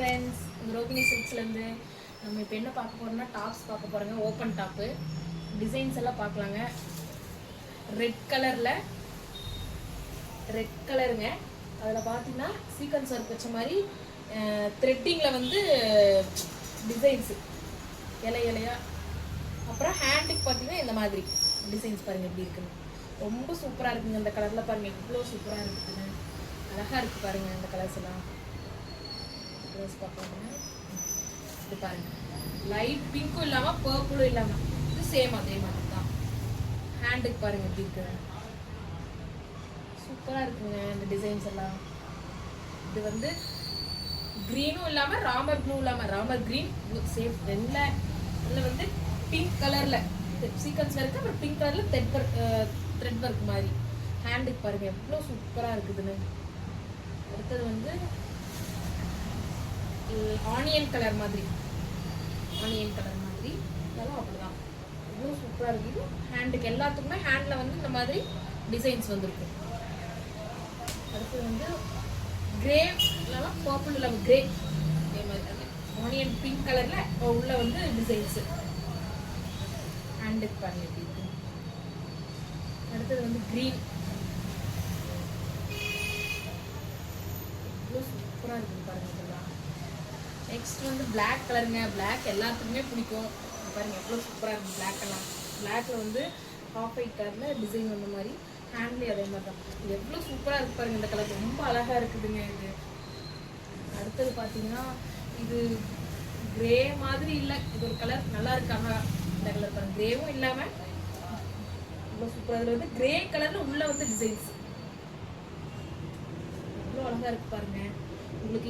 Friends, Rohini சில்க்ஸ்லேருந்து நம்ம இப்போ என்ன பார்க்க போகிறோம்னா டாப்ஸ் பார்க்க போகிறோங்க. ஓப்பன் டாப்பு டிசைன்ஸ் எல்லாம் பார்க்கலாங்க. ரெட் கலருங்க. அதில் பார்த்தீங்கன்னா சீக்வன்ஸ் ஒர்க் வச்ச மாதிரி த்ரெட்டிங்கில் வந்து டிசைன்ஸு இலையா. அப்புறம் ஹேண்டுக்கு பார்த்தீங்கன்னா இந்த மாதிரி டிசைன்ஸ் பாருங்கள் எப்படி இருக்குன்னு. ரொம்ப சூப்பராக இருக்குங்க. இந்த கலரில் பாருங்கள் எவ்வளோ சூப்பராக இருக்குதுன்னு. அழகாக இருக்குது பாருங்கள் இந்த கலர்ஸ் எல்லாம். ட்ரெஸ் பார்க்கலாங்க. இது பாருங்கள் லைட் பிங்க்கும் இல்லாமல் பர்பிளும் இல்லாமல் இது சேம் அதே மாதிரி தான். ஹேண்டுக்கு பாருங்கள் எப்படி இருக்குது. சூப்பராக இருக்குங்க இந்த டிசைன்ஸ் எல்லாம். இது வந்து க்ரீனும் இல்லாமல் ராமர் ப்ளூ இல்லாமல் ராமர் க்ரீன் சேஃப் இதில் வந்து பிங்க் கலரில் சீக்வன்ஸ் இருக்குது. அப்புறம் பிங்க் கலரில் த்ரெட் ஒர்க் மாதிரி. ஹேண்டுக்கு பாருங்கள் எவ்வளோ சூப்பராக இருக்குதுன்னு. அடுத்தது வந்து ஆனியன் கலர் மாதிரி இதெல்லாம் அப்படிதான் எவ்வளோ சூப்பராக இருக்குது. ஹேண்டுக்கு எல்லாத்துக்குமே ஹேண்டில் வந்து இந்த மாதிரி டிசைன்ஸ் வந்துருக்கு. அடுத்து வந்து கிரே இல்லைனா பர்பிள் இல்லாமல் கிரே அதே மாதிரி ஆனியன் பிங்க் கலரில் உள்ள வந்து டிசைன்ஸு ஹேண்டுக்கு பாருங்க எப்படி இருக்கு. அடுத்தது வந்து க்ரீன் எவ்வளோ சூப்பராக இருக்குது பாருங்கள் இதெல்லாம். நெக்ஸ்ட் வந்து பிளாக் கலருங்க. பிளாக் எல்லாத்துக்குமே பிடிக்கும். பாருங்கள் எவ்வளோ சூப்பராக இருக்குது பிளாக் எல்லாம். பிளாக்கில் வந்து ஹாஃப் ஒயிட் கலரில் டிசைன் வந்த மாதிரி ஹேண்ட்லேயே அதே மாதிரி தான். இது எவ்வளோ சூப்பராக இருக்குது பாருங்கள். இந்த கலர் ரொம்ப அழகாக இருக்குதுங்க இது. அடுத்தது பார்த்தீங்கன்னா இது கிரே மாதிரி இல்லை. இது ஒரு கலர் நல்லா இருக்காங்க. இந்த கலர் பாருங்கள் கிரேவும் இல்லாமல் இவ்வளோ சூப்பராக. இதில் வந்து கிரே கலரில் உள்ளே வந்து டிசைன்ஸ் எவ்வளோ அழகாக இருக்குது பாருங்கள். உங்களுக்கு